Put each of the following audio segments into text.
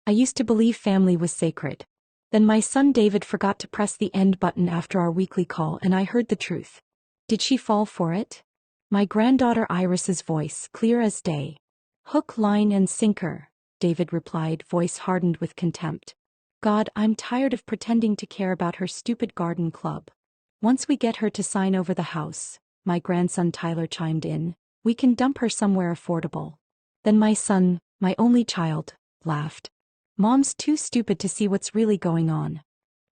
I used to believe family was sacred. Then my son David forgot to press the end button after our weekly call and I heard the truth. Did she fall for it? My granddaughter Iris's voice, clear as day. Hook, line and sinker, David replied, voice hardened with contempt. God, I'm tired of pretending to care about her stupid garden club. Once we get her to sign over the house, my grandson Tyler chimed in, we can dump her somewhere affordable. Then my son, my only child, laughed. Mom's too stupid to see what's really going on.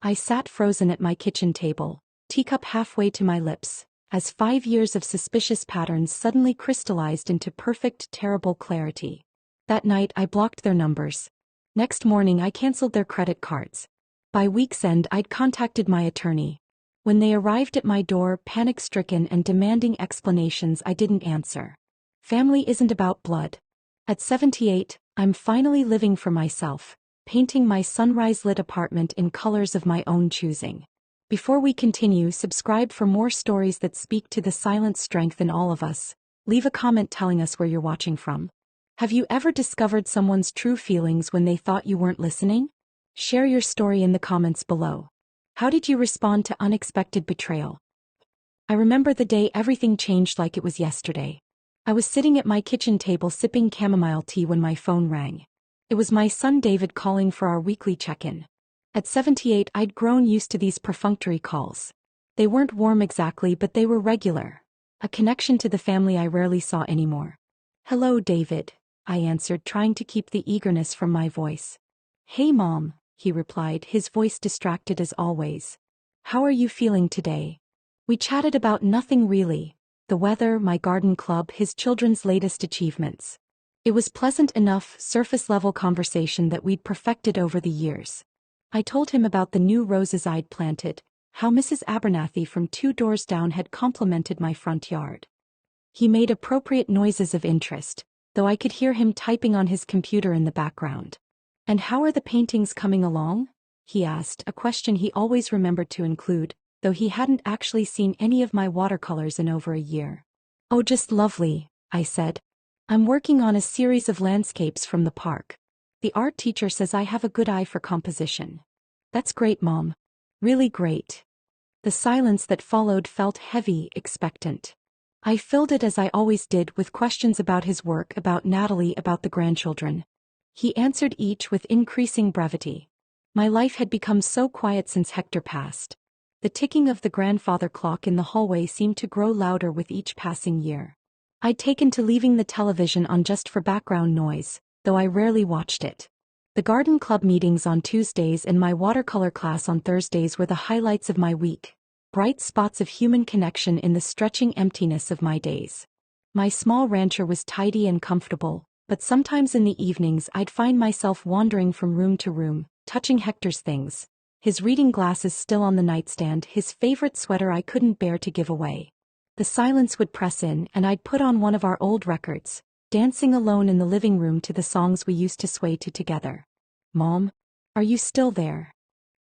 I sat frozen at my kitchen table, teacup halfway to my lips, as 5 years of suspicious patterns suddenly crystallized into perfect, terrible clarity. That night I blocked their numbers. Next morning I canceled their credit cards. By week's end I'd contacted my attorney. When they arrived at my door, panic-stricken and demanding explanations, I didn't answer. Family isn't about blood. At 78, I'm finally living for myself, painting my sunrise-lit apartment in colors of my own choosing. Before we continue, subscribe for more stories that speak to the silent strength in all of us. Leave a comment telling us where you're watching from. Have you ever discovered someone's true feelings when they thought you weren't listening? Share your story in the comments below. How did you respond to unexpected betrayal? I remember the day everything changed like it was yesterday. I was sitting at my kitchen table sipping chamomile tea when my phone rang. It was my son David calling for our weekly check-in. At 78, I'd grown used to these perfunctory calls. They weren't warm exactly, but they were regular. A connection to the family I rarely saw anymore. Hello, David, I answered, trying to keep the eagerness from my voice. Hey, Mom, he replied, his voice distracted as always. How are you feeling today? We chatted about nothing really. The weather, my garden club, his children's latest achievements. It was pleasant enough, surface-level conversation that we'd perfected over the years. I told him about the new roses I'd planted, how Mrs. Abernathy from 2 doors down had complimented my front yard. He made appropriate noises of interest, though I could hear him typing on his computer in the background. And how are the paintings coming along? He asked, a question he always remembered to include, though he hadn't actually seen any of my watercolors in over a year. Oh, just lovely, I said. I'm working on a series of landscapes from the park. The art teacher says I have a good eye for composition. That's great, Mom. Really great. The silence that followed felt heavy, expectant. I filled it as I always did with questions about his work, about Natalie, about the grandchildren. He answered each with increasing brevity. My life had become so quiet since Hector passed. The ticking of the grandfather clock in the hallway seemed to grow louder with each passing year. I'd taken to leaving the television on just for background noise, though I rarely watched it. The garden club meetings on Tuesdays and my watercolor class on Thursdays were the highlights of my week, bright spots of human connection in the stretching emptiness of my days. My small rancher was tidy and comfortable, but sometimes in the evenings I'd find myself wandering from room to room, touching Hector's things. His reading glasses still on the nightstand, his favorite sweater I couldn't bear to give away. The silence would press in and I'd put on one of our old records, dancing alone in the living room to the songs we used to sway to together. Mom? Are you still there?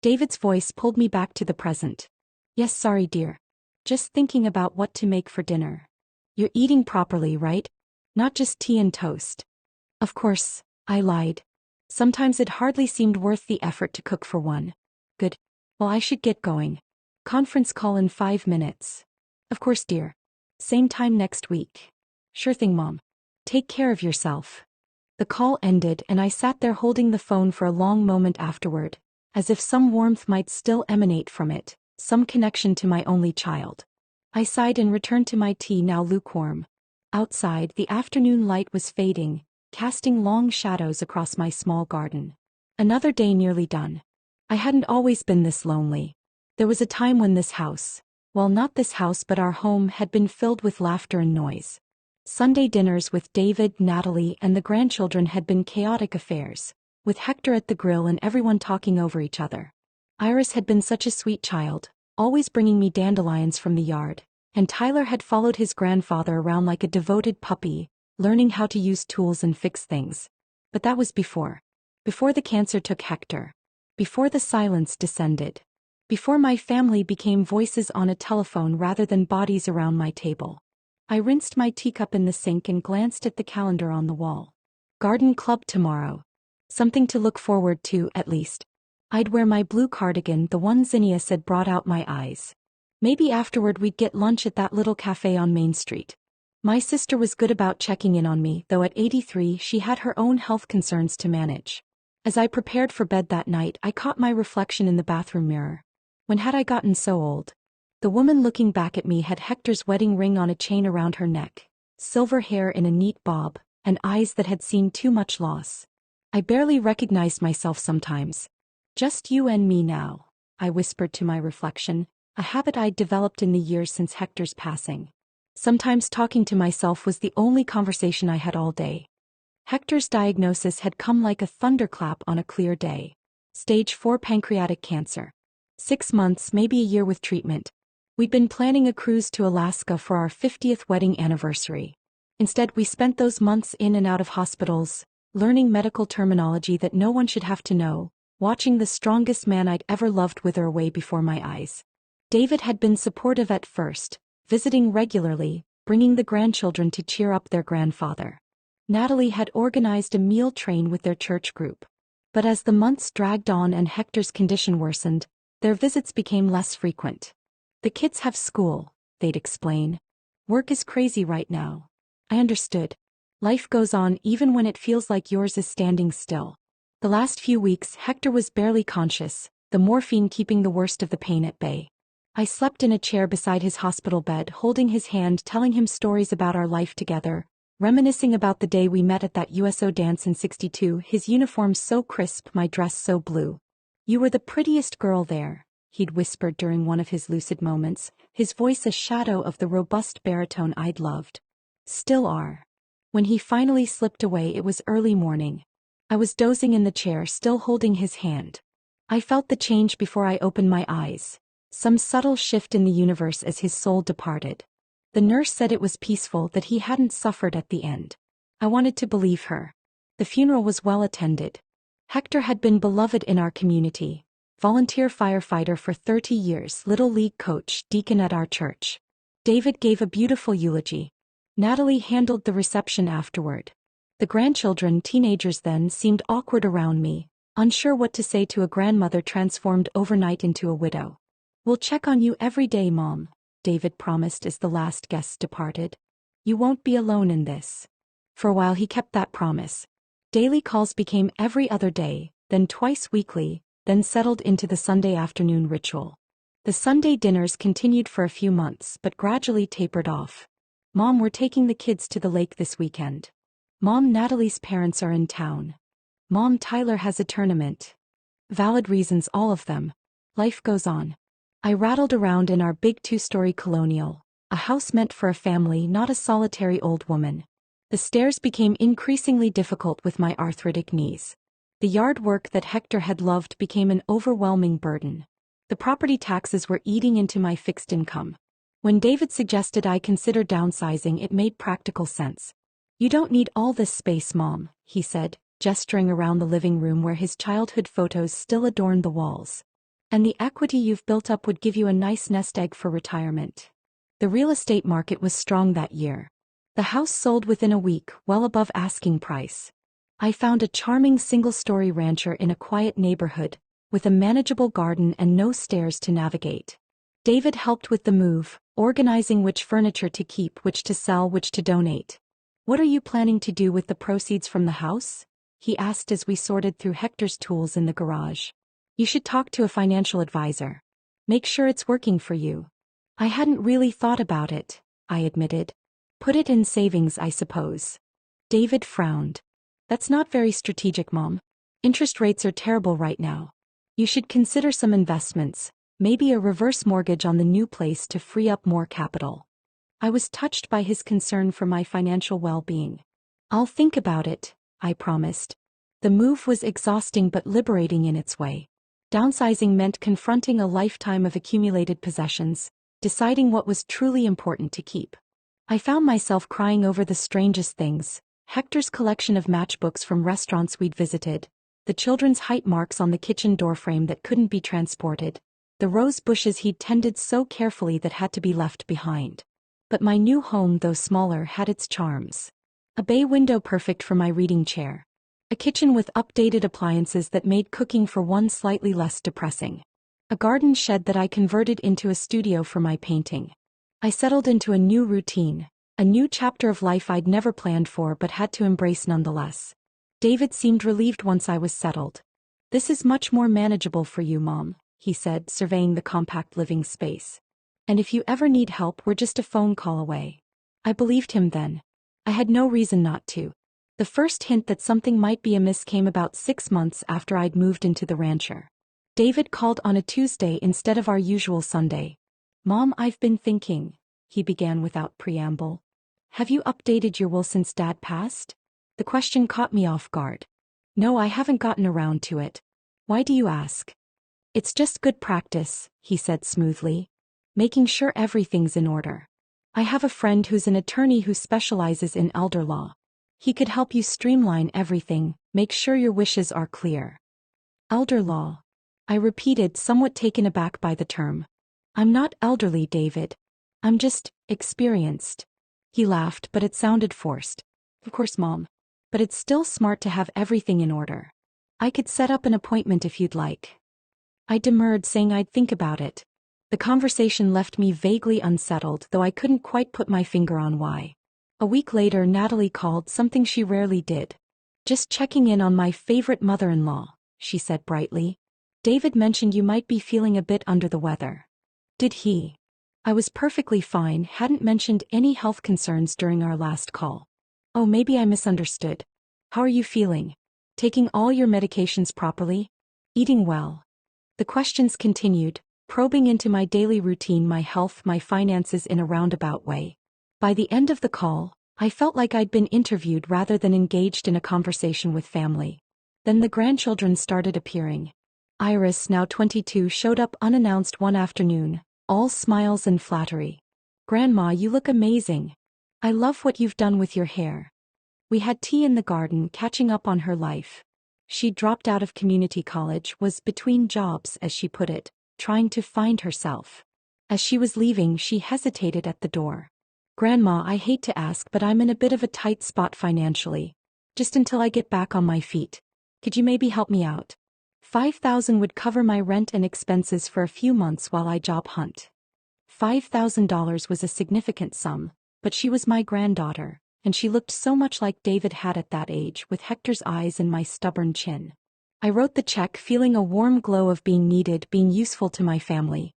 David's voice pulled me back to the present. Yes, sorry dear. Just thinking about what to make for dinner. You're eating properly, right? Not just tea and toast. Of course, I lied. Sometimes it hardly seemed worth the effort to cook for one. Good. Well, I should get going. Conference call in 5 minutes. Of course, dear. Same time next week. Sure thing, Mom. Take care of yourself. The call ended and I sat there holding the phone for a long moment afterward, as if some warmth might still emanate from it, some connection to my only child. I sighed and returned to my tea, now lukewarm. Outside, the afternoon light was fading, casting long shadows across my small garden. Another day nearly done. I hadn't always been this lonely. There was a time when this house, well, not this house but our home, had been filled with laughter and noise. Sunday dinners with David, Natalie, and the grandchildren had been chaotic affairs, with Hector at the grill and everyone talking over each other. Iris had been such a sweet child, always bringing me dandelions from the yard, and Tyler had followed his grandfather around like a devoted puppy, learning how to use tools and fix things. But that was before the cancer took Hector. Before the silence descended. Before my family became voices on a telephone rather than bodies around my table. I rinsed my teacup in the sink and glanced at the calendar on the wall. Garden club tomorrow. Something to look forward to, at least. I'd wear my blue cardigan, the one Zinnia said brought out my eyes. Maybe afterward we'd get lunch at that little cafe on Main Street. My sister was good about checking in on me, though at 83 she had her own health concerns to manage. As I prepared for bed that night, I caught my reflection in the bathroom mirror. When had I gotten so old? The woman looking back at me had Hector's wedding ring on a chain around her neck, silver hair in a neat bob, and eyes that had seen too much loss. I barely recognized myself sometimes. Just you and me now, I whispered to my reflection, a habit I'd developed in the years since Hector's passing. Sometimes talking to myself was the only conversation I had all day. Hector's diagnosis had come like a thunderclap on a clear day. Stage 4 pancreatic cancer. 6 months, maybe a year with treatment. We'd been planning a cruise to Alaska for our 50th wedding anniversary. Instead, we spent those months in and out of hospitals, learning medical terminology that no one should have to know, watching the strongest man I'd ever loved wither away before my eyes. David had been supportive at first, visiting regularly, bringing the grandchildren to cheer up their grandfather. Natalie had organized a meal train with their church group. But as the months dragged on and Hector's condition worsened, their visits became less frequent. The kids have school, they'd explain. Work is crazy right now. I understood. Life goes on even when it feels like yours is standing still. The last few weeks, Hector was barely conscious, the morphine keeping the worst of the pain at bay. I slept in a chair beside his hospital bed, holding his hand, telling him stories about our life together, reminiscing about the day we met at that USO dance in '62, his uniform so crisp, my dress so blue. You were the prettiest girl there, he'd whispered during one of his lucid moments, his voice a shadow of the robust baritone I'd loved. Still are. When he finally slipped away, it was early morning. I was dozing in the chair, still holding his hand. I felt the change before I opened my eyes. Some subtle shift in the universe as his soul departed. The nurse said it was peaceful, that he hadn't suffered at the end. I wanted to believe her. The funeral was well attended. Hector had been beloved in our community. Volunteer firefighter for 30 years, little league coach, deacon at our church. David gave a beautiful eulogy. Natalie handled the reception afterward. The grandchildren, teenagers then, seemed awkward around me, unsure what to say to a grandmother transformed overnight into a widow. We'll check on you every day, Mom, David promised as the last guests departed. You won't be alone in this. For a while he kept that promise. Daily calls became every other day, then twice weekly, then settled into the Sunday afternoon ritual. The Sunday dinners continued for a few months but gradually tapered off. Mom, we're taking the kids to the lake this weekend. Mom, Natalie's parents are in town. Mom, Tyler has a tournament. Valid reasons, all of them. Life goes on. I rattled around in our big 2-story colonial, a house meant for a family, not a solitary old woman. The stairs became increasingly difficult with my arthritic knees. The yard work that Hector had loved became an overwhelming burden. The property taxes were eating into my fixed income. When David suggested I consider downsizing, it made practical sense. You don't need all this space, Mom, he said, gesturing around the living room where his childhood photos still adorned the walls. And the equity you've built up would give you a nice nest egg for retirement. The real estate market was strong that year. The house sold within a week, well above asking price. I found a charming single-story rancher in a quiet neighborhood, with a manageable garden and no stairs to navigate. David helped with the move, organizing which furniture to keep, which to sell, which to donate. What are you planning to do with the proceeds from the house? He asked as we sorted through Hector's tools in the garage. You should talk to a financial advisor. Make sure it's working for you. I hadn't really thought about it, I admitted. Put it in savings, I suppose. David frowned. That's not very strategic, Mom. Interest rates are terrible right now. You should consider some investments, maybe a reverse mortgage on the new place to free up more capital. I was touched by his concern for my financial well-being. I'll think about it, I promised. The move was exhausting but liberating in its way. Downsizing meant confronting a lifetime of accumulated possessions, deciding what was truly important to keep. I found myself crying over the strangest things: Hector's collection of matchbooks from restaurants we'd visited, the children's height marks on the kitchen doorframe that couldn't be transported, the rose bushes he'd tended so carefully that had to be left behind. But my new home, though smaller, had its charms. A bay window perfect for my reading chair. A kitchen with updated appliances that made cooking for one slightly less depressing. A garden shed that I converted into a studio for my painting. I settled into a new routine, a new chapter of life I'd never planned for but had to embrace nonetheless. David seemed relieved once I was settled. "This is much more manageable for you, Mom," he said, surveying the compact living space. "And if you ever need help, we're just a phone call away." I believed him then. I had no reason not to. The first hint that something might be amiss came about 6 months after I'd moved into the rancher. David called on a Tuesday instead of our usual Sunday. "Mom, I've been thinking," he began without preamble. "Have you updated your will since Dad passed?" The question caught me off guard. "No, I haven't gotten around to it." "Why do you ask?" "It's just good practice," he said smoothly. "Making sure everything's in order. I have a friend who's an attorney who specializes in elder law. He could help you streamline everything, make sure your wishes are clear." "Elder law?" I repeated, somewhat taken aback by the term. "I'm not elderly, David. I'm just experienced." He laughed, but it sounded forced. "Of course, Mom. But it's still smart to have everything in order. I could set up an appointment if you'd like." I demurred, saying I'd think about it. The conversation left me vaguely unsettled, though I couldn't quite put my finger on why. A week later, Natalie called, something she rarely did. "Just checking in on my favorite mother-in-law," she said brightly. "David mentioned you might be feeling a bit under the weather." "Did he?" I was perfectly fine, hadn't mentioned any health concerns during our last call. "Oh, maybe I misunderstood. How are you feeling? Taking all your medications properly? Eating well?" The questions continued, probing into my daily routine, my health, my finances in a roundabout way. By the end of the call, I felt like I'd been interviewed rather than engaged in a conversation with family. Then the grandchildren started appearing. Iris, now 22, showed up unannounced one afternoon, all smiles and flattery. "Grandma, you look amazing. I love what you've done with your hair." We had tea in the garden, catching up on her life. She dropped out of community college, was between jobs, as she put it, trying to find herself. As she was leaving, she hesitated at the door. "Grandma, I hate to ask, but I'm in a bit of a tight spot financially. Just until I get back on my feet. Could you maybe help me out? $5,000 would cover my rent and expenses for a few months while I job hunt." $5,000 was a significant sum, but she was my granddaughter, and she looked so much like David had at that age, with Hector's eyes and my stubborn chin. I wrote the check, feeling a warm glow of being needed, being useful to my family.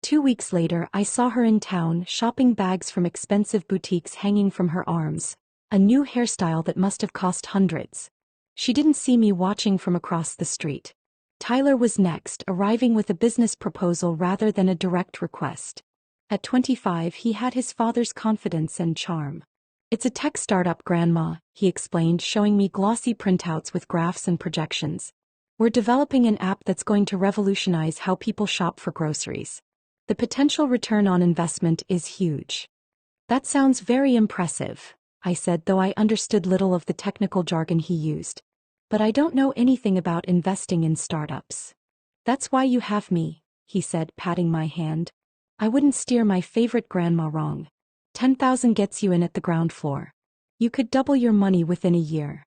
2 weeks later, I saw her in town, shopping bags from expensive boutiques hanging from her arms, a new hairstyle that must have cost hundreds. She didn't see me watching from across the street. Tyler was next, arriving with a business proposal rather than a direct request. At 25, he had his father's confidence and charm. "It's a tech startup, Grandma," he explained, showing me glossy printouts with graphs and projections. "We're developing an app that's going to revolutionize how people shop for groceries. The potential return on investment is huge." "That sounds very impressive," I said, though I understood little of the technical jargon he used. "But I don't know anything about investing in startups." "That's why you have me," he said, patting my hand. "I wouldn't steer my favorite grandma wrong. 10,000 gets you in at the ground floor. You could double your money within a year."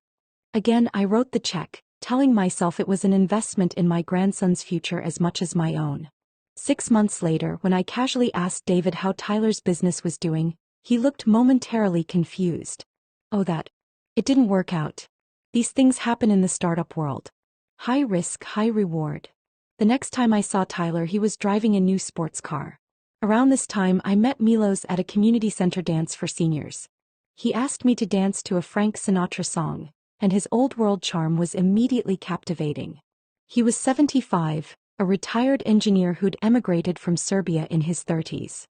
Again, I wrote the check, telling myself it was an investment in my grandson's future as much as my own. 6 months later, when I casually asked David how Tyler's business was doing, he looked momentarily confused. "Oh, that. It didn't work out. These things happen in the startup world. High risk, high reward." The next time I saw Tyler, he was driving a new sports car. Around this time, I met Milos at a community center dance for seniors. He asked me to dance to a Frank Sinatra song, and his old world charm was immediately captivating. He was 75, a retired engineer who'd emigrated from Serbia in his 30s.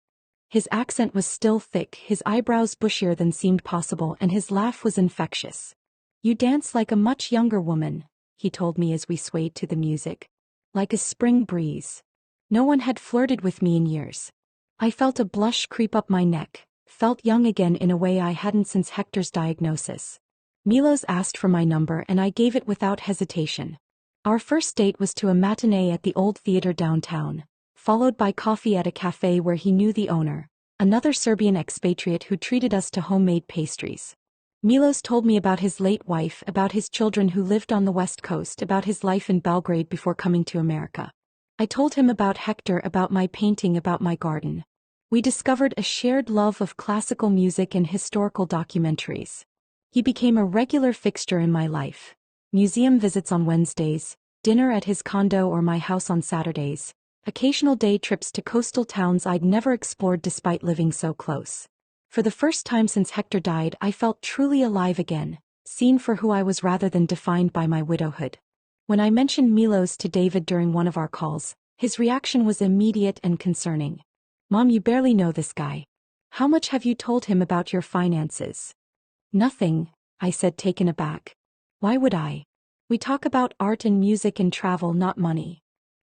His accent was still thick, his eyebrows bushier than seemed possible, and his laugh was infectious. "You dance like a much younger woman," he told me as we swayed to the music. "Like a spring breeze." No one had flirted with me in years. I felt a blush creep up my neck, felt young again in a way I hadn't since Hector's diagnosis. Milos asked for my number and I gave it without hesitation. Our first date was to a matinee at the old theater downtown, followed by coffee at a cafe where he knew the owner, another Serbian expatriate who treated us to homemade pastries. Milos told me about his late wife, about his children who lived on the West Coast, about his life in Belgrade before coming to America. I told him about Hector, about my painting, about my garden. We discovered a shared love of classical music and historical documentaries. He became a regular fixture in my life. Museum visits on Wednesdays, dinner at his condo or my house on Saturdays, occasional day trips to coastal towns I'd never explored despite living so close. For the first time since Hector died, I felt truly alive again, seen for who I was rather than defined by my widowhood. When I mentioned Milos to David during one of our calls, his reaction was immediate and concerning. "Mom, you barely know this guy. How much have you told him about your finances?" "Nothing," I said, taken aback. "Why would I? We talk about art and music and travel, not money."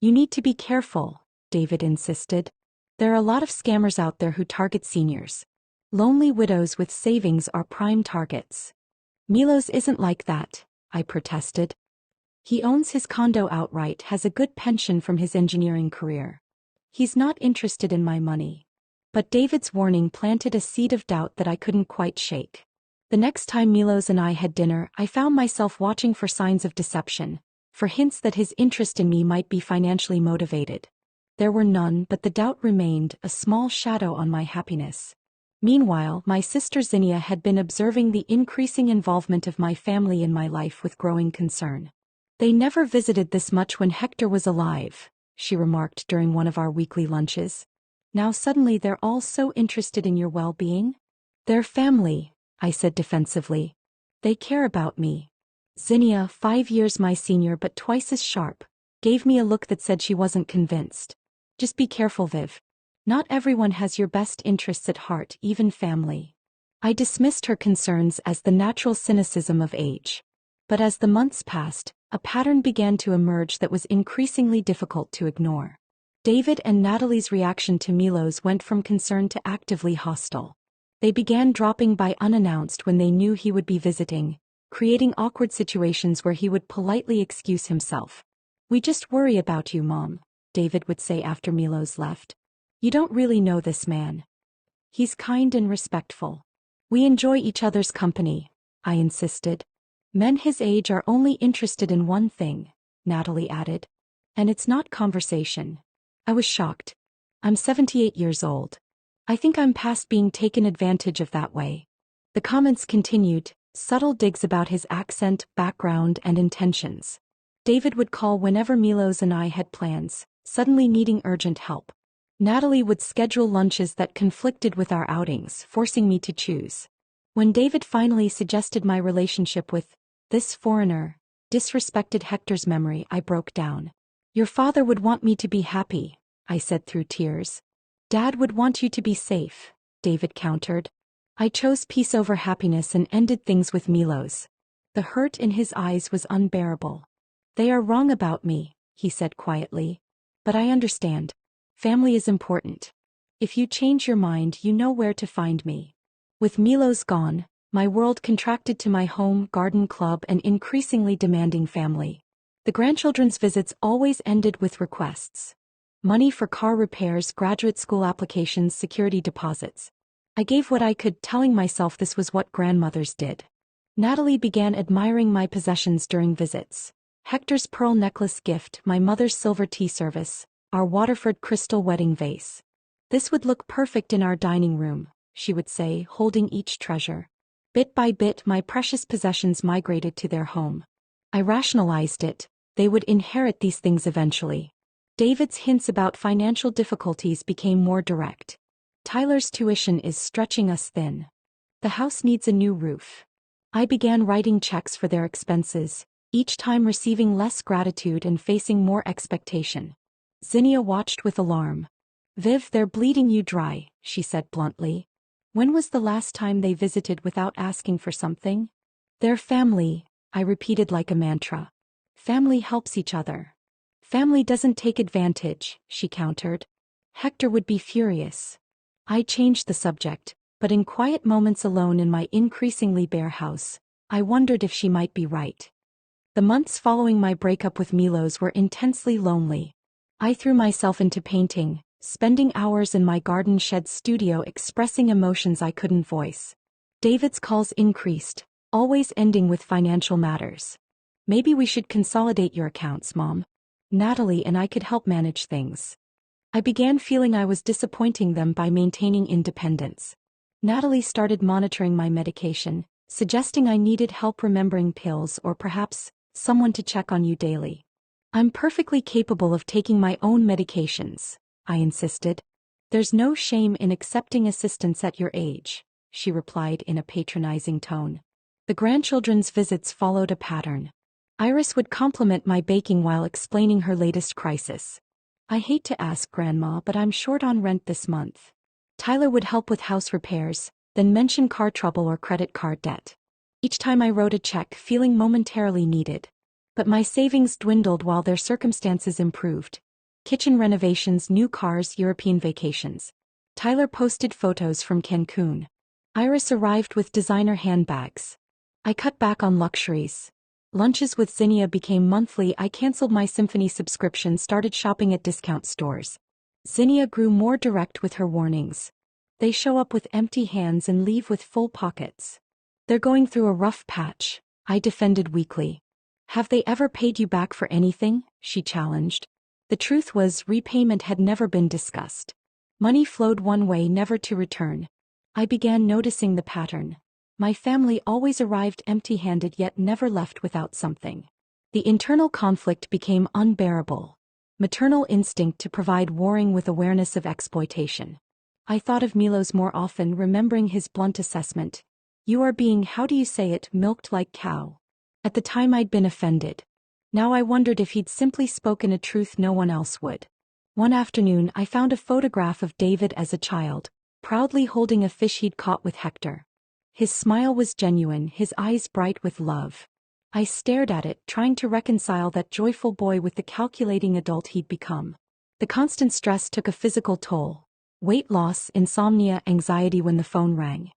"You need to be careful," David insisted. "There are a lot of scammers out there who target seniors. Lonely widows with savings are prime targets." "Milos isn't like that," I protested. "He owns his condo outright, has a good pension from his engineering career. He's not interested in my money." But David's warning planted a seed of doubt that I couldn't quite shake. The next time Milos and I had dinner, I found myself watching for signs of deception, for hints that his interest in me might be financially motivated. There were none, but the doubt remained, a small shadow on my happiness. Meanwhile, my sister Zinnia had been observing the increasing involvement of my family in my life with growing concern. "They never visited this much when Hector was alive," she remarked during one of our weekly lunches. "Now suddenly they're all so interested in your well-being?" "They're family," I said defensively. "They care about me." Zinnia, 5 years my senior but twice as sharp, gave me a look that said she wasn't convinced. "Just be careful, Viv. Not everyone has your best interests at heart, even family." I dismissed her concerns as the natural cynicism of age. But as the months passed, a pattern began to emerge that was increasingly difficult to ignore. David and Natalie's reaction to Milos went from concern to actively hostile. They began dropping by unannounced when they knew he would be visiting, creating awkward situations where he would politely excuse himself. "We just worry about you, Mom," David would say after Milos left. "You don't really know this man. He's kind and respectful. We enjoy each other's company," I insisted. "Men his age are only interested in one thing," Natalie added. "And it's not conversation." I was shocked. I'm 78 years old. I think I'm past being taken advantage of that way. The comments continued, subtle digs about his accent, background, and intentions. David would call whenever Milos and I had plans, suddenly needing urgent help. Natalie would schedule lunches that conflicted with our outings, forcing me to choose. When David finally suggested my relationship with this foreigner disrespected Hector's memory, I broke down. "Your father would want me to be happy," I said through tears. "Dad would want you to be safe," David countered. I chose peace over happiness and ended things with Milos. The hurt in his eyes was unbearable. "They are wrong about me," he said quietly. "But I understand. Family is important. If you change your mind, you know where to find me." With Milos gone, my world contracted to my home, garden club, and increasingly demanding family. The grandchildren's visits always ended with requests. Money for car repairs, graduate school applications, security deposits. I gave what I could, telling myself this was what grandmothers did. Natalie began admiring my possessions during visits. Hector's pearl necklace gift, my mother's silver tea service, our Waterford crystal wedding vase. "This would look perfect in our dining room," she would say, holding each treasure. Bit by bit, my precious possessions migrated to their home. I rationalized it. They would inherit these things eventually. David's hints about financial difficulties became more direct. "Tyler's tuition is stretching us thin. The house needs a new roof." I began writing checks for their expenses, each time receiving less gratitude and facing more expectation. Zinnia watched with alarm. "Viv, they're bleeding you dry," she said bluntly. "When was the last time they visited without asking for something?" "They're family," I repeated like a mantra. "Family helps each other." "Family doesn't take advantage," she countered. "Hector would be furious." I changed the subject, but in quiet moments alone in my increasingly bare house, I wondered if she might be right. The months following my breakup with Milos were intensely lonely. I threw myself into painting, spending hours in my garden shed studio expressing emotions I couldn't voice. David's calls increased, always ending with financial matters. Maybe we should consolidate your accounts, Mom. Natalie and I could help manage things. I began feeling I was disappointing them by maintaining independence. Natalie started monitoring my medication, suggesting I needed help remembering pills or perhaps someone to check on you daily. I'm perfectly capable of taking my own medications, I insisted. There's no shame in accepting assistance at your age, she replied in a patronizing tone. The grandchildren's visits followed a pattern. Iris would compliment my baking while explaining her latest crisis. I hate to ask, Grandma, but I'm short on rent this month. Tyler would help with house repairs, then mention car trouble or credit card debt. Each time I wrote a check, feeling momentarily needed. But my savings dwindled while their circumstances improved. Kitchen renovations, new cars, European vacations. Tyler posted photos from Cancun. Iris arrived with designer handbags. I cut back on luxuries. Lunches with Zinnia became monthly. I canceled my Symphony subscription, started shopping at discount stores. Zinnia grew more direct with her warnings. They show up with empty hands and leave with full pockets. They're going through a rough patch, I defended weakly. Have they ever paid you back for anything? She challenged. The truth was, repayment had never been discussed. Money flowed one way, never to return. I began noticing the pattern. My family always arrived empty-handed yet never left without something. The internal conflict became unbearable. Maternal instinct to provide warring with awareness of exploitation. I thought of Milos more often, remembering his blunt assessment. You are being, how do you say it, milked like cow. At the time I'd been offended. Now I wondered if he'd simply spoken a truth no one else would. One afternoon I found a photograph of David as a child, proudly holding a fish he'd caught with Hector. His smile was genuine, his eyes bright with love. I stared at it, trying to reconcile that joyful boy with the calculating adult he'd become. The constant stress took a physical toll. Weight loss, insomnia, anxiety when the phone rang.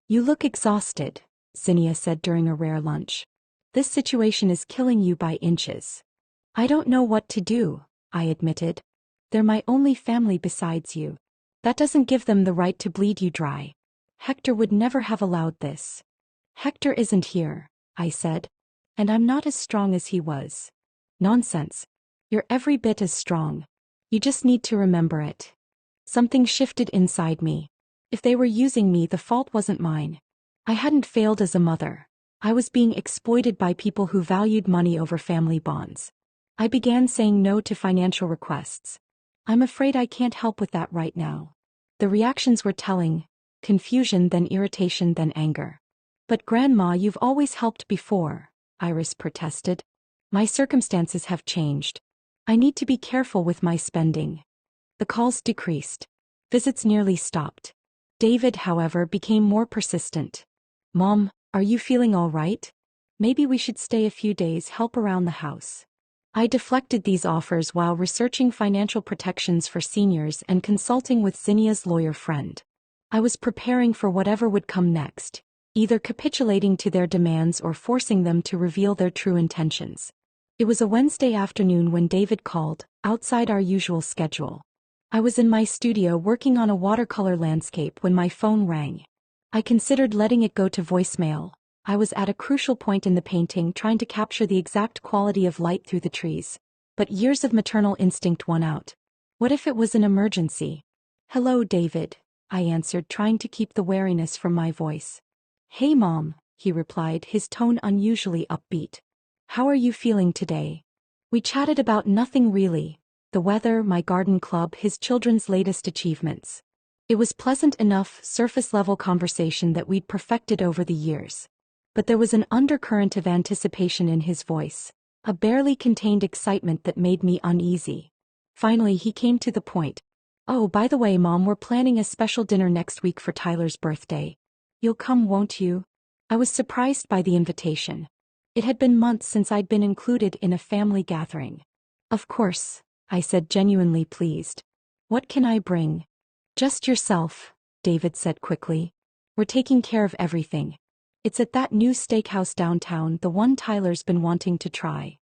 You look exhausted, Zinnia said during a rare lunch. This situation is killing you by inches. I don't know what to do, I admitted. They're my only family besides you. That doesn't give them the right to bleed you dry. Hector would never have allowed this. Hector isn't here, I said. And I'm not as strong as he was. Nonsense. You're every bit as strong. You just need to remember it. Something shifted inside me. If they were using me, the fault wasn't mine. I hadn't failed as a mother. I was being exploited by people who valued money over family bonds. I began saying no to financial requests. I'm afraid I can't help with that right now. The reactions were telling. Confusion, then irritation, then anger. But Grandma, you've always helped before, Iris protested. My circumstances have changed. I need to be careful with my spending. The calls decreased. Visits nearly stopped. David, however, became more persistent. Mom, are you feeling all right? Maybe we should stay a few days, help around the house. I deflected these offers while researching financial protections for seniors and consulting with Zinnia's lawyer friend. I was preparing for whatever would come next, either capitulating to their demands or forcing them to reveal their true intentions. It was a Wednesday afternoon when David called, outside our usual schedule. I was in my studio working on a watercolor landscape when my phone rang. I considered letting it go to voicemail. I was at a crucial point in the painting, trying to capture the exact quality of light through the trees. But years of maternal instinct won out. What if it was an emergency? Hello, David, I answered, trying to keep the wariness from my voice. Hey, Mom, he replied, his tone unusually upbeat. How are you feeling today? We chatted about nothing really. The weather, my garden club, his children's latest achievements. It was pleasant enough, surface-level conversation that we'd perfected over the years. But there was an undercurrent of anticipation in his voice, a barely contained excitement that made me uneasy. Finally, he came to the point. Oh, by the way, Mom, we're planning a special dinner next week for Tyler's birthday. You'll come, won't you? I was surprised by the invitation. It had been months since I'd been included in a family gathering. Of course, I said, genuinely pleased. What can I bring? Just yourself, David said quickly. We're taking care of everything. It's at that new steakhouse downtown, the one Tyler's been wanting to try.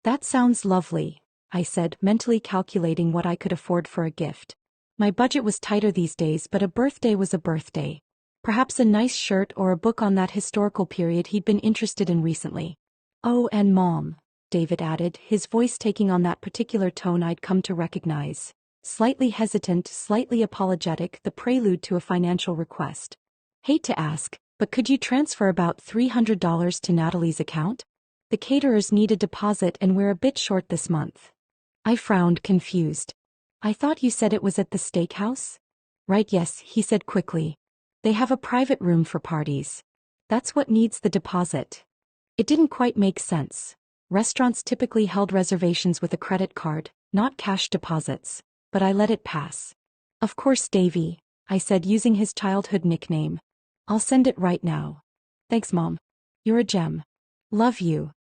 That sounds lovely, I said, mentally calculating what I could afford for a gift. My budget was tighter these days, but a birthday was a birthday. Perhaps a nice shirt or a book on that historical period he'd been interested in recently. Oh, and Mom, David added, his voice taking on that particular tone I'd come to recognize. Slightly hesitant, slightly apologetic, the prelude to a financial request. Hate to ask, but could you transfer about $300 to Natalie's account? The caterers need a deposit and we're a bit short this month. I frowned, confused. I thought you said it was at the steakhouse? Right, yes, he said quickly. They have a private room for parties. That's what needs the deposit. It didn't quite make sense. Restaurants typically held reservations with a credit card, not cash deposits, but I let it pass. Of course, Davy, I said using his childhood nickname. I'll send it right now. Thanks, Mom. You're a gem. Love you.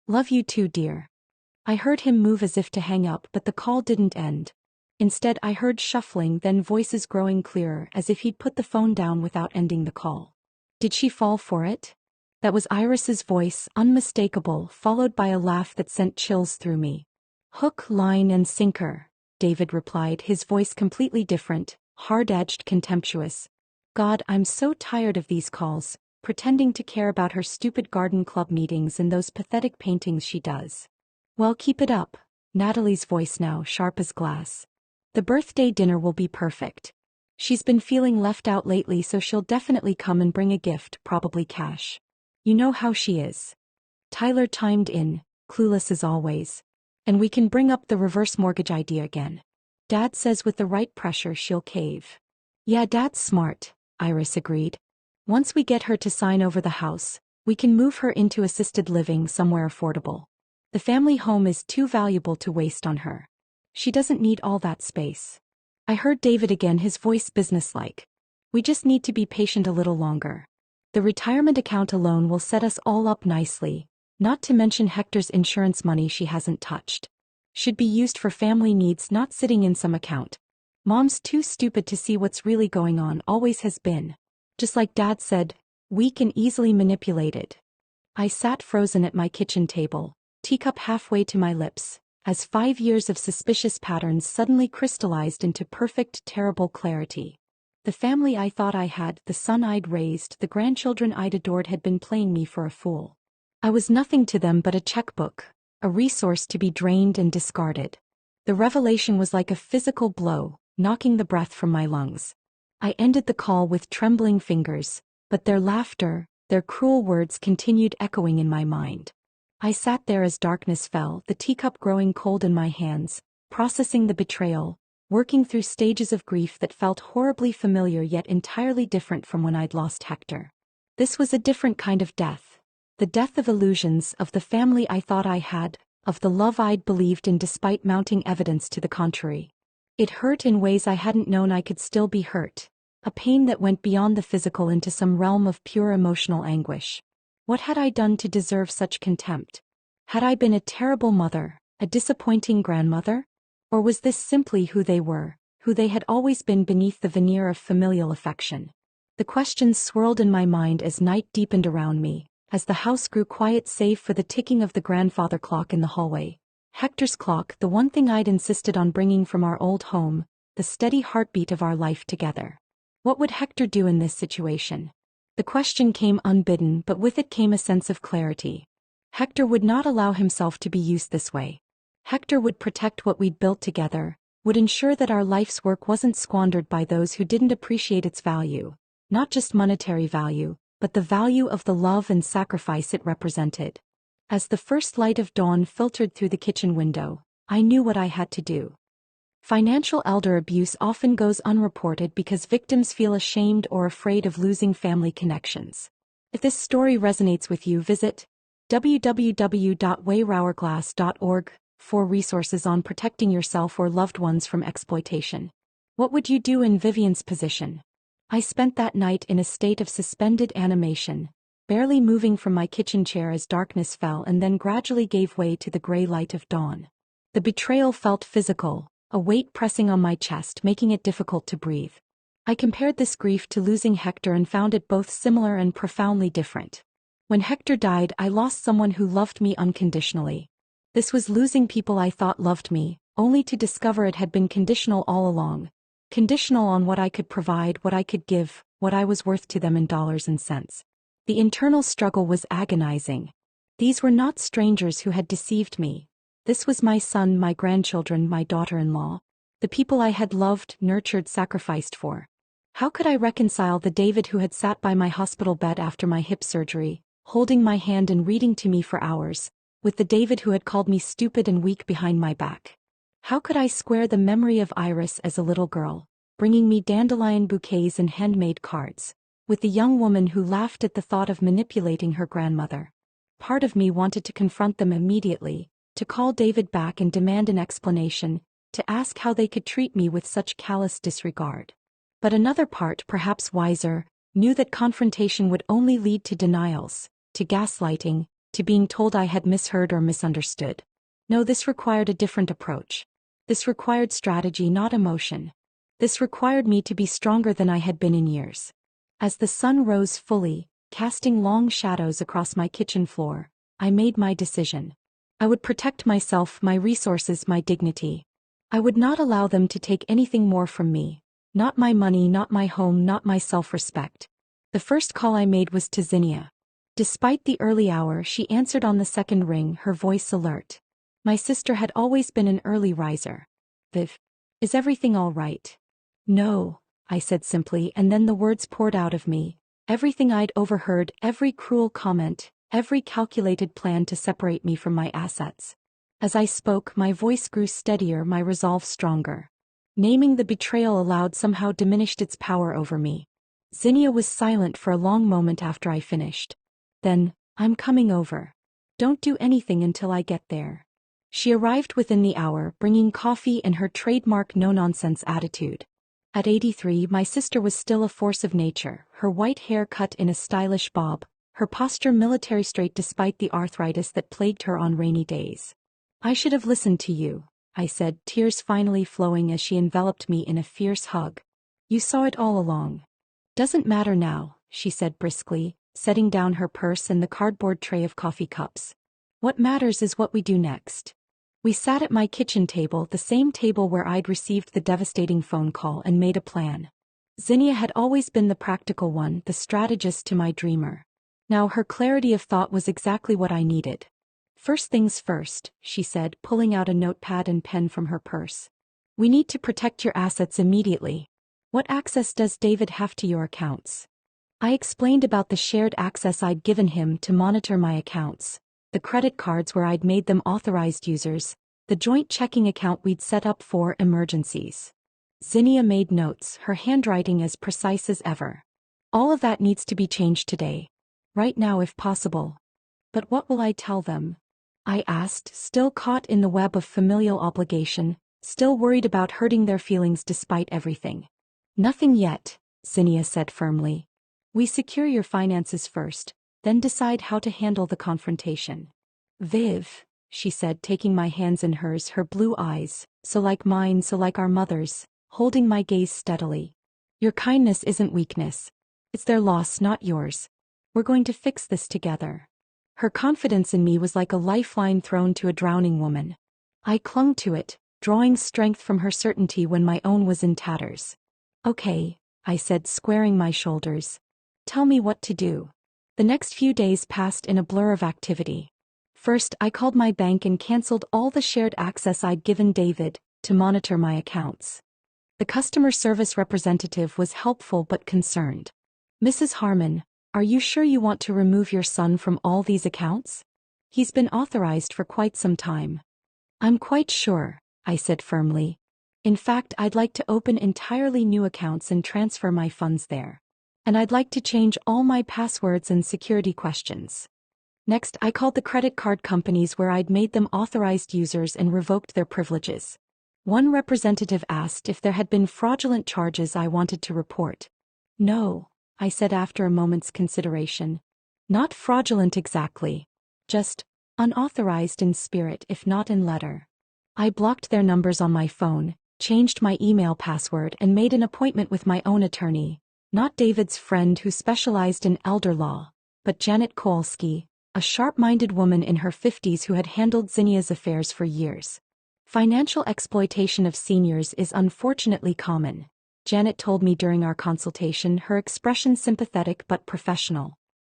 Love you too, dear. I heard him move as if to hang up, but the call didn't end. Instead, I heard shuffling, then voices growing clearer, as if he'd put the phone down without ending the call. Did she fall for it? That was Iris's voice, unmistakable, followed by a laugh that sent chills through me. Hook, line, and sinker, David replied, his voice completely different, hard-edged, contemptuous. God, I'm so tired of these calls, pretending to care about her stupid garden club meetings and those pathetic paintings she does. Well, keep it up, Natalie's voice now sharp as glass. The birthday dinner will be perfect. She's been feeling left out lately, so she'll definitely come and bring a gift, probably cash. You know how she is. Tyler chimed in, clueless as always. And we can bring up the reverse mortgage idea again. Dad says with the right pressure she'll cave. Yeah, Dad's smart, Iris agreed. Once we get her to sign over the house, we can move her into assisted living somewhere affordable. The family home is too valuable to waste on her. She doesn't need all that space. I heard David again, his voice businesslike. We just need to be patient a little longer. The retirement account alone will set us all up nicely, not to mention Hector's insurance money she hasn't touched. Should be used for family needs, not sitting in some account. Mom's too stupid to see what's really going on, always has been. Just like Dad said, weak and easily manipulated. I sat frozen at my kitchen table, teacup halfway to my lips, as 5 years of suspicious patterns suddenly crystallized into perfect, terrible clarity. The family I thought I had, the son I'd raised, the grandchildren I'd adored had been playing me for a fool. I was nothing to them but a checkbook, a resource to be drained and discarded. The revelation was like a physical blow, knocking the breath from my lungs. I ended the call with trembling fingers, but their laughter, their cruel words continued echoing in my mind. I sat there as darkness fell, the teacup growing cold in my hands, processing the betrayal, working through stages of grief that felt horribly familiar yet entirely different from when I'd lost Hector. This was a different kind of death. The death of illusions, of the family I thought I had, of the love I'd believed in despite mounting evidence to the contrary. It hurt in ways I hadn't known I could still be hurt, a pain that went beyond the physical into some realm of pure emotional anguish. What had I done to deserve such contempt? Had I been a terrible mother, a disappointing grandmother? Or was this simply who they were, who they had always been beneath the veneer of familial affection? The questions swirled in my mind as night deepened around me, as the house grew quiet save for the ticking of the grandfather clock in the hallway. Hector's clock, the one thing I'd insisted on bringing from our old home, the steady heartbeat of our life together. What would Hector do in this situation? The question came unbidden, but with it came a sense of clarity. Hector would not allow himself to be used this way. Hector would protect what we'd built together, would ensure that our life's work wasn't squandered by those who didn't appreciate its value, not just monetary value, but the value of the love and sacrifice it represented. As the first light of dawn filtered through the kitchen window, I knew what I had to do. Financial elder abuse often goes unreported because victims feel ashamed or afraid of losing family connections. If this story resonates with you, visit www.wayrourglass.org for resources on protecting yourself or loved ones from exploitation. What would you do in Vivian's position? I spent that night in a state of suspended animation, barely moving from my kitchen chair as darkness fell and then gradually gave way to the gray light of dawn. The betrayal felt physical, a weight pressing on my chest, making it difficult to breathe. I compared this grief to losing Hector and found it both similar and profoundly different. When Hector died, I lost someone who loved me unconditionally. This was losing people I thought loved me, only to discover it had been conditional all along. Conditional on what I could provide, what I could give, what I was worth to them in dollars and cents. The internal struggle was agonizing. These were not strangers who had deceived me. This was my son, my grandchildren, my daughter-in-law, the people I had loved, nurtured, sacrificed for. How could I reconcile the David who had sat by my hospital bed after my hip surgery, holding my hand and reading to me for hours, with the David who had called me stupid and weak behind my back? How could I square the memory of Iris as a little girl, bringing me dandelion bouquets and handmade cards, with the young woman who laughed at the thought of manipulating her grandmother? Part of me wanted to confront them immediately, to call David back and demand an explanation, to ask how they could treat me with such callous disregard. But another part, perhaps wiser, knew that confrontation would only lead to denials, to gaslighting, to being told I had misheard or misunderstood. No, this required a different approach. This required strategy, not emotion. This required me to be stronger than I had been in years. As the sun rose fully, casting long shadows across my kitchen floor, I made my decision. I would protect myself, my resources, my dignity. I would not allow them to take anything more from me. Not my money, not my home, not my self-respect. The first call I made was to Zinnia. Despite the early hour, she answered on the second ring, her voice alert. My sister had always been an early riser. Viv, is everything all right? No, I said simply, and then the words poured out of me. Everything I'd overheard, every cruel comment, every calculated plan to separate me from my assets. As I spoke, my voice grew steadier, my resolve stronger. Naming the betrayal aloud somehow diminished its power over me. Zinnia was silent for a long moment after I finished. Then, I'm coming over. Don't do anything until I get there. She arrived within the hour, bringing coffee and her trademark no-nonsense attitude. At 83, my sister was still a force of nature, her white hair cut in a stylish bob, her posture military straight despite the arthritis that plagued her on rainy days. I should have listened to you, I said, tears finally flowing as she enveloped me in a fierce hug. You saw it all along. Doesn't matter now, she said briskly, setting down her purse and the cardboard tray of coffee cups. What matters is what we do next. We sat at my kitchen table, the same table where I'd received the devastating phone call, and made a plan. Zinnia had always been the practical one, the strategist to my dreamer. Now her clarity of thought was exactly what I needed. First things first, she said, pulling out a notepad and pen from her purse. We need to protect your assets immediately. What access does David have to your accounts? I explained about the shared access I'd given him to monitor my accounts, the credit cards where I'd made them authorized users, the joint checking account we'd set up for emergencies. Zinnia made notes, her handwriting as precise as ever. All of that needs to be changed today. Right now if possible. But what will I tell them? I asked, still caught in the web of familial obligation, still worried about hurting their feelings despite everything. Nothing yet, Zinnia said firmly. We secure your finances first, then decide how to handle the confrontation. Viv, she said, taking my hands in hers, her blue eyes, so like mine, so like our mother's, holding my gaze steadily. Your kindness isn't weakness. It's their loss, not yours. We're going to fix this together. Her confidence in me was like a lifeline thrown to a drowning woman. I clung to it, drawing strength from her certainty when my own was in tatters. Okay, I said, squaring my shoulders. Tell me what to do. The next few days passed in a blur of activity. First, I called my bank and canceled all the shared access I'd given David to monitor my accounts. The customer service representative was helpful but concerned. Mrs. Harmon, are you sure you want to remove your son from all these accounts? He's been authorized for quite some time. I'm quite sure, I said firmly. In fact, I'd like to open entirely new accounts and transfer my funds there. And I'd like to change all my passwords and security questions. Next, I called the credit card companies where I'd made them authorized users and revoked their privileges. One representative asked if there had been fraudulent charges I wanted to report. No, I said after a moment's consideration. Not fraudulent exactly. Just unauthorized in spirit if not in letter. I blocked their numbers on my phone, changed my email password and made an appointment with my own attorney, not David's friend who specialized in elder law, but Janet Kowalski, a sharp-minded woman in her 50s who had handled Zinnia's affairs for years. Financial exploitation of seniors is unfortunately common. Janet told me during our consultation, her expression sympathetic but professional.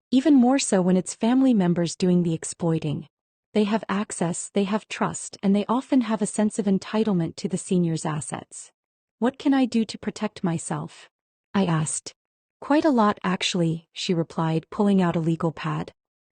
Even more so when it's family members doing the exploiting. They have access, they have trust, and they often have a sense of entitlement to the senior's assets. What can I do to protect myself? I asked. Quite a lot actually, she replied, pulling out a legal pad.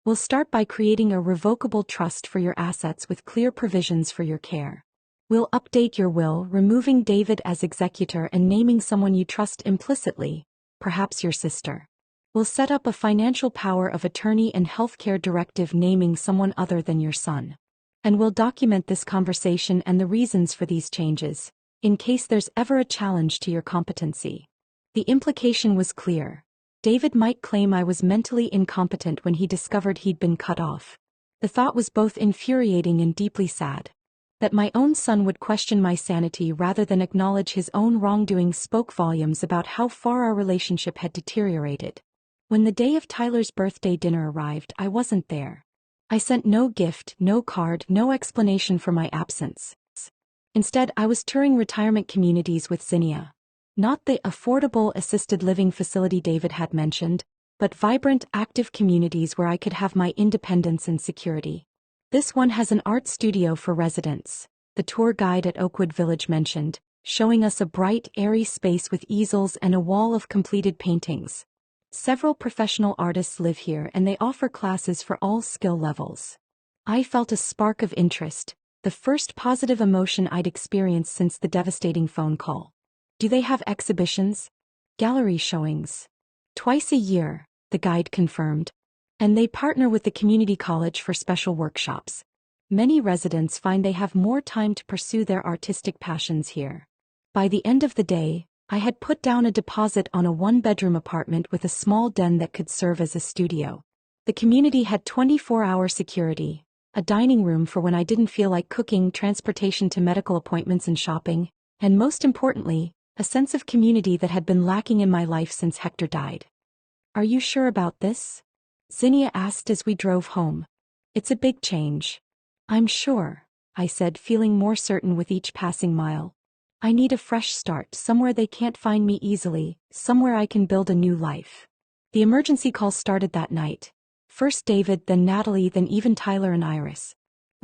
We'll start by creating a revocable trust for your assets with clear provisions for your care. We'll update your will, removing David as executor and naming someone you trust implicitly, perhaps your sister. We'll set up a financial power of attorney and healthcare directive naming someone other than your son. And we'll document this conversation and the reasons for these changes, in case there's ever a challenge to your competency. The implication was clear. David might claim I was mentally incompetent when he discovered he'd been cut off. The thought was both infuriating and deeply sad. That my own son would question my sanity rather than acknowledge his own wrongdoing spoke volumes about how far our relationship had deteriorated. When the day of Tyler's birthday dinner arrived, I wasn't there. I sent no gift, no card, no explanation for my absence. Instead, I was touring retirement communities with Zinnia. Not the affordable assisted living facility David had mentioned, but vibrant, active communities where I could have my independence and security. This one has an art studio for residents, the tour guide at Oakwood Village mentioned, showing us a bright, airy space with easels and a wall of completed paintings. Several professional artists live here and they offer classes for all skill levels. I felt a spark of interest, the first positive emotion I'd experienced since the devastating phone call. Do they have exhibitions? Gallery showings? Twice a year, the guide confirmed. And they partner with the community college for special workshops. Many residents find they have more time to pursue their artistic passions here. By the end of the day, I had put down a deposit on a one-bedroom apartment with a small den that could serve as a studio. The community had 24-hour security, a dining room for when I didn't feel like cooking, transportation to medical appointments and shopping, and most importantly, a sense of community that had been lacking in my life since Hector died. Are you sure about this? Zinnia asked as we drove home. It's a big change. I'm sure, I said, feeling more certain with each passing mile. I need a fresh start, somewhere they can't find me easily, somewhere I can build a new life. The emergency call started that night. First David, then Natalie, then even Tyler and Iris.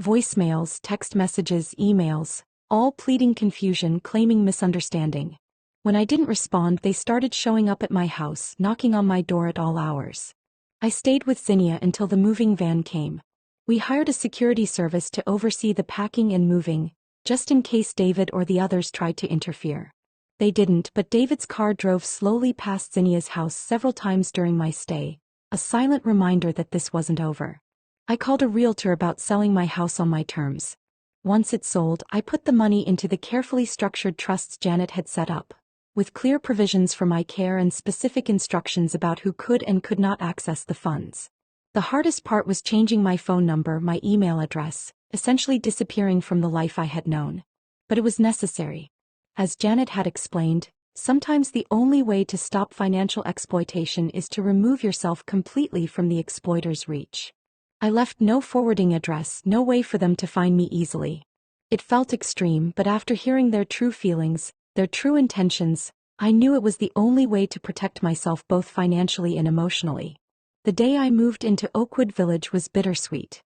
Voicemails, text messages, emails, all pleading confusion, claiming misunderstanding. When I didn't respond, they started showing up at my house, knocking on my door at all hours. I stayed with Zinnia until the moving van came. We hired a security service to oversee the packing and moving, just in case David or the others tried to interfere. They didn't, but David's car drove slowly past Zinnia's house several times during my stay, a silent reminder that this wasn't over. I called a realtor about selling my house on my terms. Once it sold, I put the money into the carefully structured trusts Janet had set up, with clear provisions for my care and specific instructions about who could and could not access the funds. The hardest part was changing my phone number, my email address, essentially disappearing from the life I had known. But it was necessary. As Janet had explained, sometimes the only way to stop financial exploitation is to remove yourself completely from the exploiter's reach. I left no forwarding address, no way for them to find me easily. It felt extreme, but after hearing their true feelings, their true intentions, I knew it was the only way to protect myself both financially and emotionally. The day I moved into Oakwood Village was bittersweet.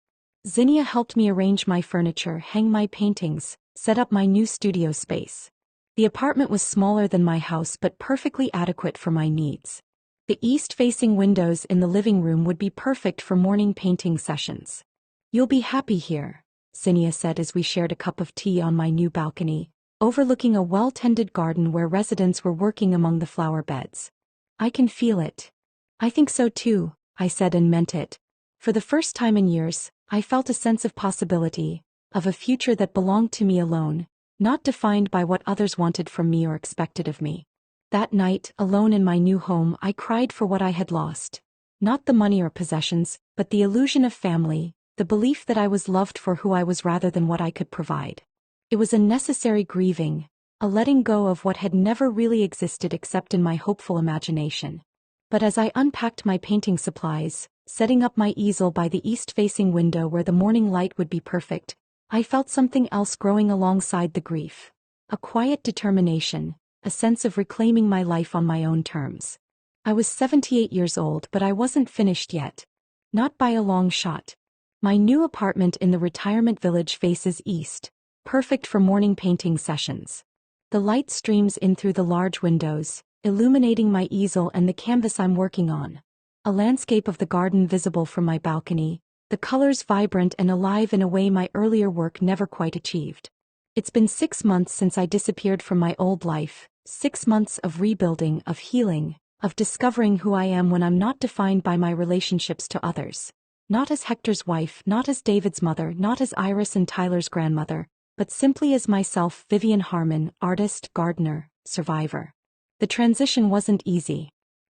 Zinnia helped me arrange my furniture, hang my paintings, set up my new studio space. The apartment was smaller than my house but perfectly adequate for my needs. The east-facing windows in the living room would be perfect for morning painting sessions. You'll be happy here, Zinnia said as we shared a cup of tea on my new balcony, overlooking a well-tended garden where residents were working among the flower beds. I can feel it. I think so too, I said and meant it. For the first time in years, I felt a sense of possibility, of a future that belonged to me alone, not defined by what others wanted from me or expected of me. That night, alone in my new home, I cried for what I had lost. Not the money or possessions, but the illusion of family, the belief that I was loved for who I was rather than what I could provide. It was a necessary grieving, a letting go of what had never really existed except in my hopeful imagination. But as I unpacked my painting supplies, setting up my easel by the east-facing window where the morning light would be perfect, I felt something else growing alongside the grief. A quiet determination, a sense of reclaiming my life on my own terms. I was 78 years old, but I wasn't finished yet. Not by a long shot. My new apartment in the retirement village faces east, perfect for morning painting sessions. The light streams in through the large windows, illuminating my easel and the canvas I'm working on. A landscape of the garden visible from my balcony, the colors vibrant and alive in a way my earlier work never quite achieved. It's been 6 months since I disappeared from my old life, 6 months of rebuilding, of healing, of discovering who I am when I'm not defined by my relationships to others. Not as Hector's wife, not as David's mother, not as Iris and Tyler's grandmother, but simply as myself, Vivian Harmon, artist, gardener, survivor. The transition wasn't easy.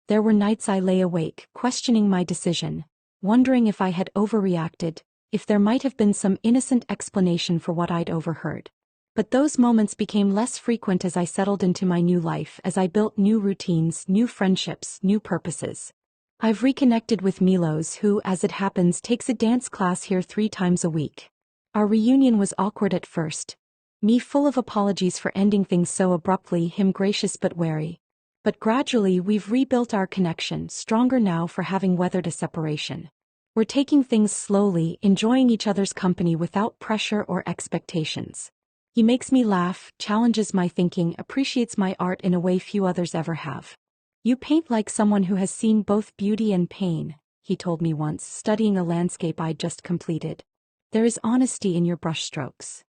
There were nights I lay awake, questioning my decision, wondering if I had overreacted, if there might have been some innocent explanation for what I'd overheard. But those moments became less frequent as I settled into my new life, as I built new routines, new friendships, new purposes. I've reconnected with Milos, who, as it happens, takes a dance class here 3 times a week. Our reunion was awkward at first. Me full of apologies for ending things so abruptly, him gracious but wary. But gradually we've rebuilt our connection, stronger now for having weathered a separation. We're taking things slowly, enjoying each other's company without pressure or expectations. He makes me laugh, challenges my thinking, appreciates my art in a way few others ever have. You paint like someone who has seen both beauty and pain, he told me once, studying a landscape I'd just completed. There is honesty in your brushstrokes.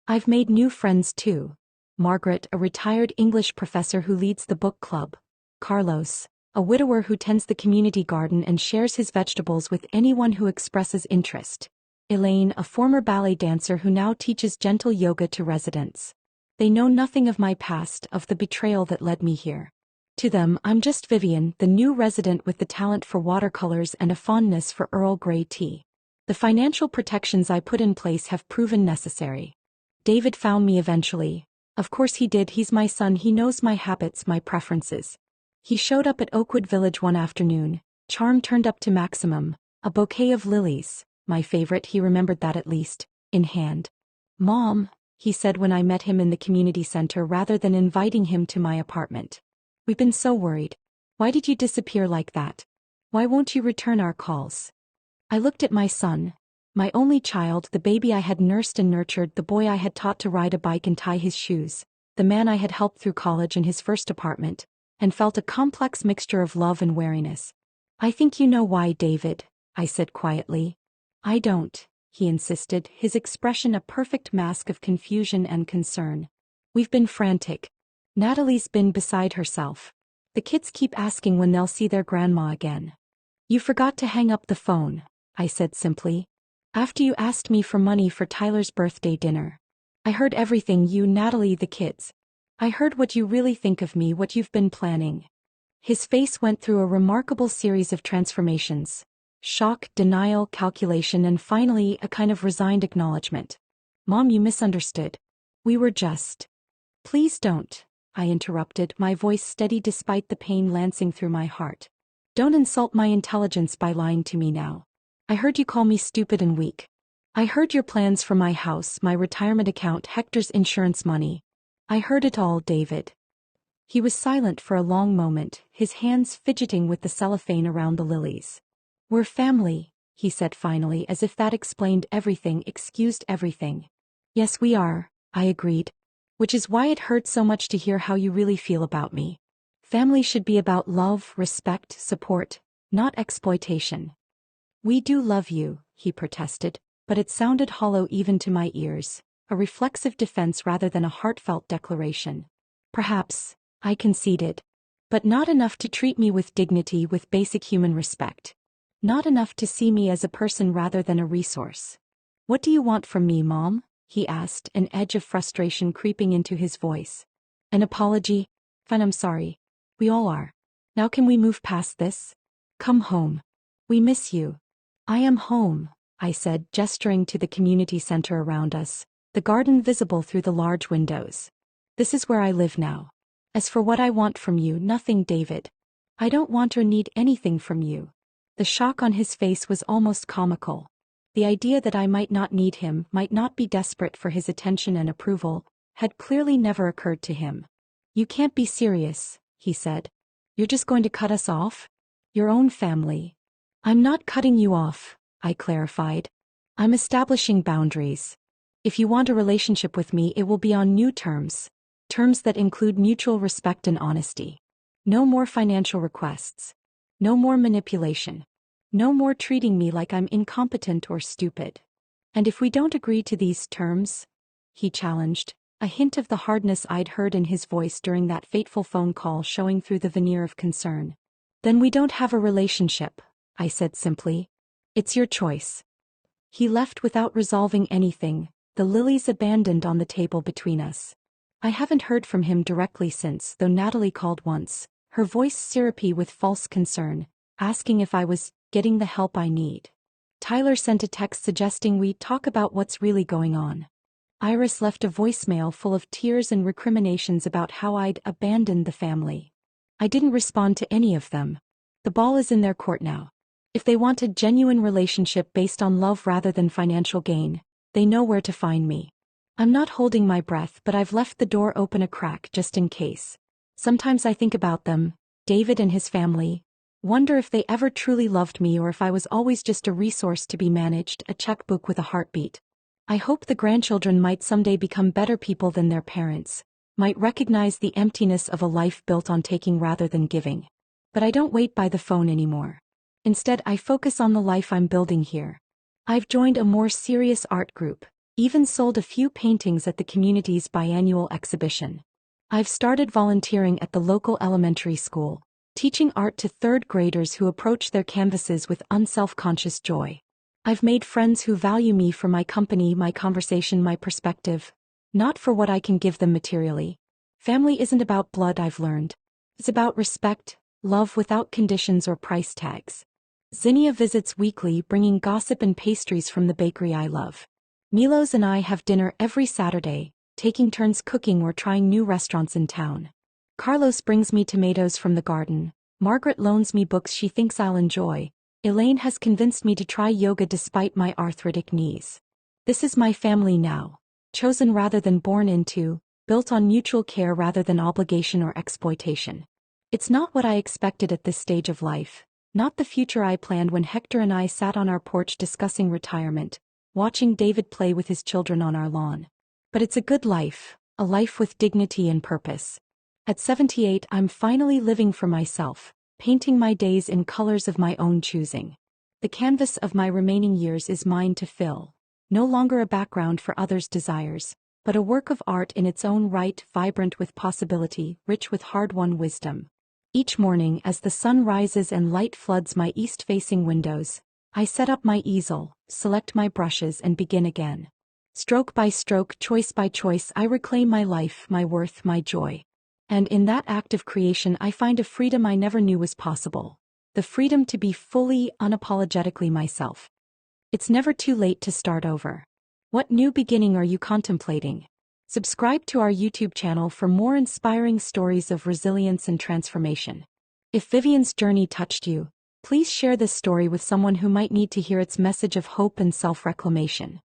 I've made new friends too. Margaret, a retired English professor who leads the book club. Carlos, a widower who tends the community garden and shares his vegetables with anyone who expresses interest. Elaine, a former ballet dancer who now teaches gentle yoga to residents. They know nothing of my past, of the betrayal that led me here. To them, I'm just Vivian, the new resident with the talent for watercolors and a fondness for Earl Grey tea. The financial protections I put in place have proven necessary. David found me eventually. Of course he did, he's my son, he knows my habits, my preferences. He showed up at Oakwood Village one afternoon, charm turned up to maximum, a bouquet of lilies, my favorite, he remembered that at least, in hand. Mom, he said when I met him in the community center rather than inviting him to my apartment. We've been so worried. Why did you disappear like that? Why won't you return our calls? I looked at my son, my only child, the baby I had nursed and nurtured, the boy I had taught to ride a bike and tie his shoes, the man I had helped through college and his first apartment, and felt a complex mixture of love and wariness. I think you know why, David, I said quietly. I don't, he insisted, his expression a perfect mask of confusion and concern. We've been frantic. Natalie's been beside herself. The kids keep asking when they'll see their grandma again. You forgot to hang up the phone, I said simply. After you asked me for money for Tyler's birthday dinner. I heard everything, you, Natalie, the kids. I heard what you really think of me, what you've been planning. His face went through a remarkable series of transformations. Shock, denial, calculation, and finally a kind of resigned acknowledgement. Mom, you misunderstood. We were just. Please don't, I interrupted, my voice steady despite the pain lancing through my heart. Don't insult my intelligence by lying to me now. I heard you call me stupid and weak. I heard your plans for my house, my retirement account, Hector's insurance money. I heard it all, David. He was silent for a long moment, his hands fidgeting with the cellophane around the lilies. We're family, he said finally, as if that explained everything, excused everything. Yes, we are, I agreed. Which is why it hurt so much to hear how you really feel about me. Family should be about love, respect, support, not exploitation. We do love you, he protested, but it sounded hollow even to my ears, a reflexive defense rather than a heartfelt declaration. Perhaps, I conceded. But not enough to treat me with dignity, with basic human respect. Not enough to see me as a person rather than a resource. What do you want from me, Mom? He asked, an edge of frustration creeping into his voice. An apology? Fine, I'm sorry. We all are. Now can we move past this? Come home. We miss you. I am home, I said, gesturing to the community center around us, the garden visible through the large windows. This is where I live now. As for what I want from you, nothing, David. I don't want or need anything from you. The shock on his face was almost comical. The idea that I might not need him, might not be desperate for his attention and approval, had clearly never occurred to him. You can't be serious, he said. You're just going to cut us off? Your own family. I'm not cutting you off, I clarified. I'm establishing boundaries. If you want a relationship with me, it will be on new terms. Terms that include mutual respect and honesty. No more financial requests. No more manipulation. No more treating me like I'm incompetent or stupid. And if we don't agree to these terms, he challenged, a hint of the hardness I'd heard in his voice during that fateful phone call showing through the veneer of concern. Then we don't have a relationship, I said simply. It's your choice. He left without resolving anything, the lilies abandoned on the table between us. I haven't heard from him directly since, though Natalie called once, her voice syrupy with false concern, asking if I was getting the help I need. Tyler sent a text suggesting we talk about what's really going on. Iris left a voicemail full of tears and recriminations about how I'd abandoned the family. I didn't respond to any of them. The ball is in their court now. If they want a genuine relationship based on love rather than financial gain, they know where to find me. I'm not holding my breath, but I've left the door open a crack just in case. Sometimes I think about them, David and his family, wonder if they ever truly loved me or if I was always just a resource to be managed, a checkbook with a heartbeat. I hope the grandchildren might someday become better people than their parents, might recognize the emptiness of a life built on taking rather than giving. But I don't wait by the phone anymore. Instead, I focus on the life I'm building here. I've joined a more serious art group, even sold a few paintings at the community's biannual exhibition. I've started volunteering at the local elementary school, teaching art to third graders who approach their canvases with unself-conscious joy. I've made friends who value me for my company, my conversation, my perspective, not for what I can give them materially. Family isn't about blood, I've learned. It's about respect, love without conditions or price tags. Zinnia visits weekly, bringing gossip and pastries from the bakery I love. Milos and I have dinner every Saturday, taking turns cooking or trying new restaurants in town. Carlos brings me tomatoes from the garden. Margaret loans me books she thinks I'll enjoy. Elaine has convinced me to try yoga despite my arthritic knees. This is my family now. Chosen rather than born into, built on mutual care rather than obligation or exploitation. It's not what I expected at this stage of life, not the future I planned when Hector and I sat on our porch discussing retirement, watching David play with his children on our lawn. But it's a good life, a life with dignity and purpose. At 78, I'm finally living for myself, painting my days in colors of my own choosing. The canvas of my remaining years is mine to fill, no longer a background for others' desires, but a work of art in its own right, vibrant with possibility, rich with hard-won wisdom. Each morning as the sun rises and light floods my east-facing windows, I set up my easel, select my brushes and begin again. Stroke by stroke, choice by choice, I reclaim my life, my worth, my joy. And in that act of creation I find a freedom I never knew was possible. The freedom to be fully, unapologetically myself. It's never too late to start over. What new beginning are you contemplating? Subscribe to our YouTube channel for more inspiring stories of resilience and transformation. If Vivian's journey touched you, please share this story with someone who might need to hear its message of hope and self-reclamation.